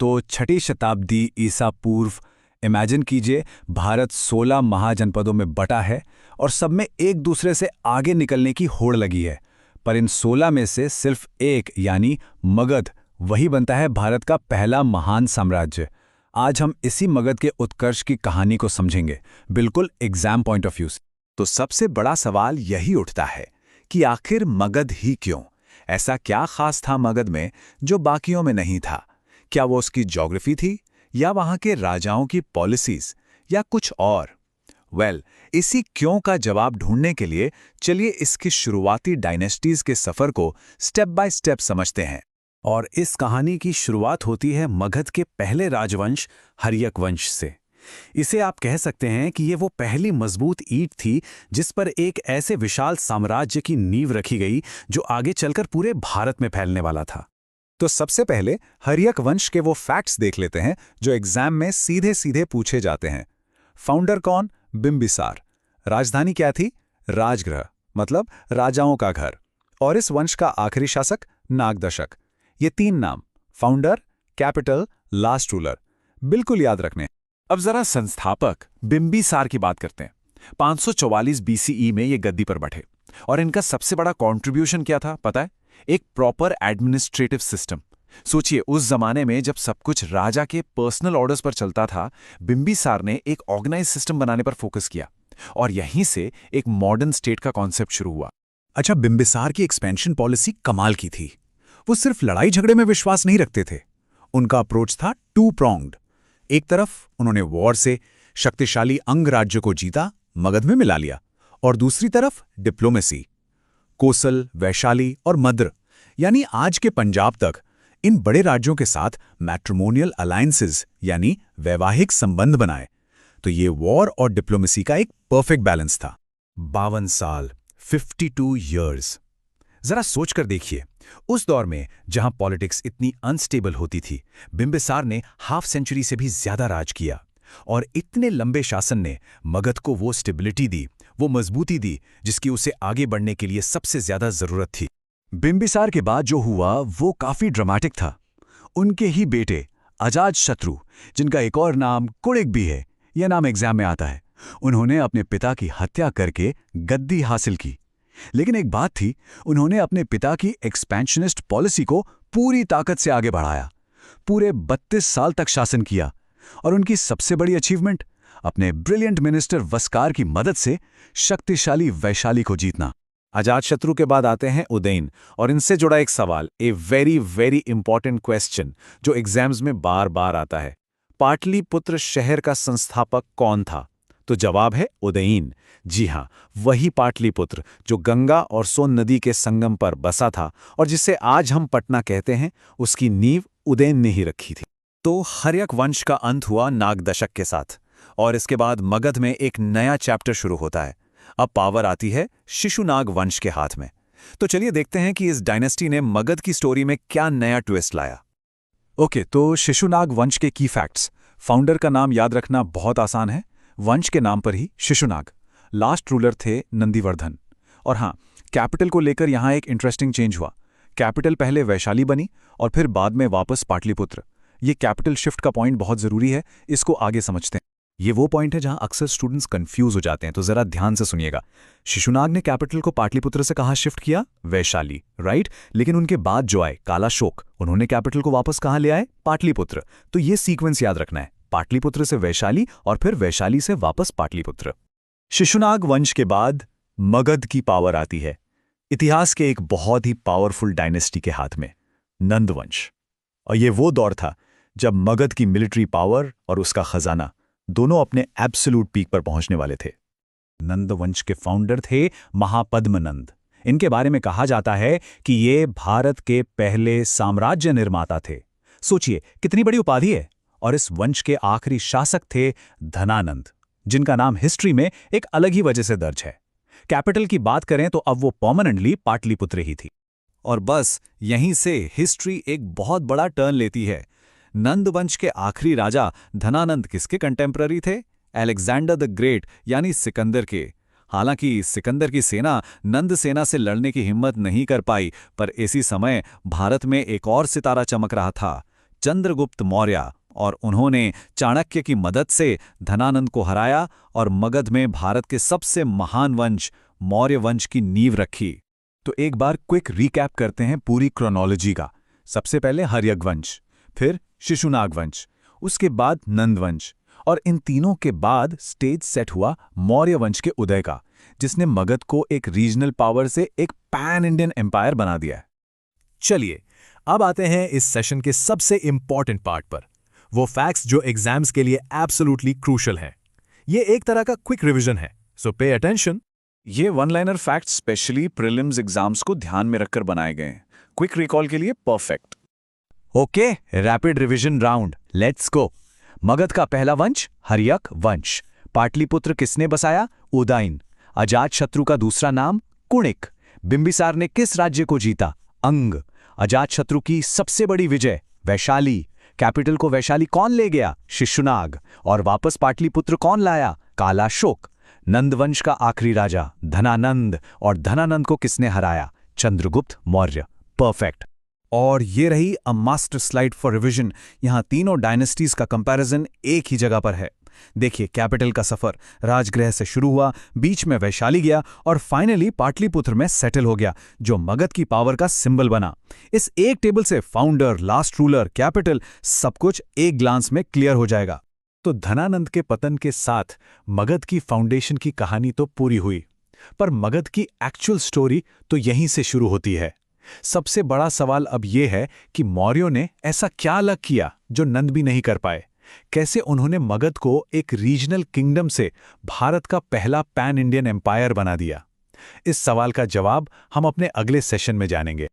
तो छठी शताब्दी ईसा पूर्व। इमेजिन कीजिए, भारत 16 महाजनपदों में बटा है और सब में एक दूसरे से आगे निकलने की होड़ लगी है। पर इन 16 में से सिर्फ एक यानी मगध, वही बनता है भारत का पहला महान साम्राज्य। आज हम इसी मगध के उत्कर्ष की कहानी को समझेंगे, बिल्कुल एग्जाम पॉइंट ऑफ व्यू से। तो सबसे बड़ा सवाल यही उठता है कि आखिर मगध ही क्यों? ऐसा क्या खास था मगध में जो बाकियों में नहीं था? क्या वो उसकी ज्योग्राफी थी, या वहां के राजाओं की पॉलिसीज, या कुछ और? इसी क्यों का जवाब ढूंढने के लिए चलिए इसकी शुरुआती डायनेस्टीज के सफर को स्टेप बाय स्टेप समझते हैं। और इस कहानी की शुरुआत होती है मगध के पहले राजवंश हर्यक वंश से। इसे आप कह सकते हैं कि ये वो पहली मजबूत ईंट थी जिस पर एक ऐसे विशाल साम्राज्य की नींव रखी गई जो आगे चलकर पूरे भारत में फैलने वाला था। तो सबसे पहले हर्यक वंश के वो फैक्ट्स देख लेते हैं जो एग्जाम में सीधे सीधे पूछे जाते हैं। फाउंडर कौन? बिंबिसार। राजधानी क्या थी? राजगृह, मतलब राजाओं का घर। और इस वंश का आखिरी शासक नागदशक। ये 3 नाम, फाउंडर, कैपिटल, लास्ट रूलर, बिल्कुल याद रखने। अब जरा संस्थापक बिंबिसार की बात करते हैं। 544 बीसीई में ये गद्दी पर बैठे और इनका सबसे बड़ा कंट्रीब्यूशन क्या था पता है? एक प्रॉपर एडमिनिस्ट्रेटिव सिस्टम। सोचिए, उस जमाने में जब सब कुछ राजा के पर्सनल ऑर्डर्स पर चलता था, बिंबिसार ने एक ऑर्गेनाइज सिस्टम बनाने पर फोकस किया और यहीं से एक मॉडर्न स्टेट का कॉन्सेप्ट शुरू हुआ। अच्छा, बिंबिसार की एक्सपेंशन पॉलिसी कमाल की थी। वो सिर्फ लड़ाई झगड़े में विश्वास नहीं रखते थे। उनका अप्रोच था 2 pronged। एक तरफ उन्होंने वॉर से शक्तिशाली अंग राज्य को जीता, मगध में मिला लिया, और दूसरी तरफ डिप्लोमेसी, कोसल, वैशाली और मद्र यानी आज के पंजाब तक इन बड़े राज्यों के साथ मैट्रिमोनियल अलायंसेस यानी वैवाहिक संबंध बनाए। तो ये वॉर और डिप्लोमेसी का एक परफेक्ट बैलेंस था। 52 साल, 52 years। जरा सोचकर देखिए, उस दौर में जहां पॉलिटिक्स इतनी अनस्टेबल होती थी, बिंबिसार ने हाफ सेंचुरी से भी ज्यादा राज किया और इतने लंबे शासन ने मगध को वो स्टेबिलिटी दी, वो मजबूती दी जिसकी उसे आगे बढ़ने के लिए सबसे ज्यादा जरूरत थी। बिंबिसार के बाद जो हुआ वो काफी ड्रामेटिक था। उनके ही बेटे अजातशत्रु, जिनका एक और नाम कुणिक भी है, यह नाम एग्जाम में आता है, उन्होंने अपने पिता की हत्या करके गद्दी हासिल की। लेकिन एक बात थी, उन्होंने अपने पिता की एक्सपेंशनिस्ट पॉलिसी को पूरी ताकत से आगे बढ़ाया। पूरे 32 साल तक शासन किया और उनकी सबसे बड़ी अचीवमेंट, अपने ब्रिलियंट मिनिस्टर वस्कार की मदद से शक्तिशाली वैशाली को जीतना। अजातशत्रु के बाद आते हैं उदयन, और इनसे जुड़ा एक सवाल, a very very important question जो एग्जाम्स में बार बार आता है। पाटलिपुत्र शहर का संस्थापक कौन था? तो जवाब है उदयन। जी हां, वही पाटलिपुत्र जो गंगा और सोन नदी के संगम पर बसा था और जिसे आज हम पटना कहते हैं, उसकी नींव उदयन ने ही रखी थी। तो हर्यक वंश का अंत हुआ नागदशक के साथ और इसके बाद मगध में एक नया चैप्टर शुरू होता है। अब पावर आती है शिशुनाग वंश के हाथ में। तो चलिए देखते हैं कि इस डायनेस्टी ने मगध की स्टोरी में क्या नया ट्विस्ट लाया। ओके, तो शिशुनाग वंश के की फैक्ट्स। फाउंडर का नाम याद रखना बहुत आसान है, वंश के नाम पर ही शिशुनाग। लास्ट रूलर थे नंदीवर्धन। और हाँ, कैपिटल को लेकर यहाँ एक इंटरेस्टिंग चेंज हुआ। कैपिटल पहले वैशाली बनी और फिर बाद में वापस पाटलिपुत्र। ये कैपिटल शिफ्ट का पॉइंट बहुत जरूरी है, इसको आगे समझते हैं। ये वो पॉइंट है जहां अक्सर स्टूडेंट्स कंफ्यूज हो जाते हैं, तो जरा ध्यान से सुनिएगा। शिशुनाग ने कैपिटल को पाटलिपुत्र से कहां शिफ्ट किया? वैशाली, राइट। लेकिन उनके बाद जो आए कालाशोक, उन्होंने कैपिटल को वापस कहां ले आए? पाटलिपुत्र। तो ये सीक्वेंस याद रखना है, पाटलिपुत्र से वैशाली और फिर वैशाली से वापस पाटलिपुत्र। शिशुनाग वंश के बाद मगध की पावर आती है इतिहास के एक बहुत ही पावरफुल डायनेस्टी के हाथ में, नंद वंश। और ये वो दौर था जब मगध की मिलिट्री पावर और उसका खजाना दोनों अपने एब्सोल्यूट पीक पर पहुंचने वाले थे। नंद वंश के फाउंडर थे महापद्मनंद। इनके बारे में कहा जाता है कि ये भारत के पहले साम्राज्य निर्माता थे। सोचिए कितनी बड़ी उपाधि है। और इस वंश के आखिरी शासक थे धनानंद, जिनका नाम हिस्ट्री में एक अलग ही वजह से दर्ज है। कैपिटल की बात करें तो अब वो परमानेंटली पाटलिपुत्र ही थी। और बस यहीं से हिस्ट्री एक बहुत बड़ा टर्न लेती है। नंद वंश के आखिरी राजा धनानंद किसके कंटेम्पररी थे? अलेक्जेंडर द ग्रेट यानी सिकंदर के। हालांकि सिकंदर की सेना नंद सेना से लड़ने की हिम्मत नहीं कर पाई, पर इसी समय भारत में एक और सितारा चमक रहा था। चंद्रगुप्त मौर्य, और उन्होंने चाणक्य की मदद से धनानंद को हराया और मगध में भारत के सबसे महान वंश मौर्य वंश की नींव रखी। तो एक बार क्विक रिकैप करते हैं पूरी क्रोनोलॉजी का। सबसे पहले हर्यक वंश, फिर शिशुनाग वंश, उसके बाद नंद वंश, और इन तीनों के बाद स्टेज सेट हुआ मौर्य वंश के उदय का, जिसने मगध को एक रीजनल पावर से एक पैन इंडियन एम्पायर बना दिया है। चलिए अब आते हैं इस सेशन के सबसे इंपॉर्टेंट पार्ट पर, वो फैक्ट्स जो एग्जाम्स के लिए एब्सोल्युटली क्रूशल हैं। ये एक तरह का क्विक रिवीजन है, सो पे अटेंशन। ये one liner fact specially prelims exams को ध्यान में रखकर बनाए गए हैं, क्विक रिकॉल के लिए perfect. Okay, rapid revision round, let's go. Magadh का पहला वंश हर्यक वंश। पाटलिपुत्र किसने बसाया? उदयन। अजातशत्रु का दूसरा नाम कुणिक। बिंबिसार ने किस राज्य को जीता? अंग। अजातशत्रु की सबसे बड़ी विजय वैशाली। कैपिटल को वैशाली कौन ले गया? शिशुनाग। और वापस पाटलिपुत्र कौन लाया? कालाशोक। नंदवंश का आखिरी राजा धनानंद, और धनानंद को किसने हराया? चंद्रगुप्त मौर्य। परफेक्ट। और ये रही a master slide for revision. यहाँ तीनों डायनेस्टीज का कंपैरिजन एक ही जगह पर है। देखिए, कैपिटल का सफर राजगृह से शुरू हुआ, बीच में वैशाली गया और फाइनली पाटलिपुत्र में सेटल हो गया, जो मगध की पावर का सिंबल बना। इस एक टेबल से फाउंडर, लास्ट रूलर, कैपिटल सब कुछ एक ग्लांस में क्लियर हो जाएगा। तो धनानंद के पतन के साथ मगध की फाउंडेशन की कहानी तो पूरी हुई, पर मगध की एक्चुअल स्टोरी तो यहीं से शुरू होती है। सबसे बड़ा सवाल अब यह है कि मौर्यों ने ऐसा क्या अलग किया जो नंद भी नहीं कर पाए। कैसे उन्होंने मगध को एक रीजनल किंगडम से भारत का पहला पैन इंडियन एम्पायर बना दिया? इस सवाल का जवाब हम अपने अगले सेशन में जानेंगे।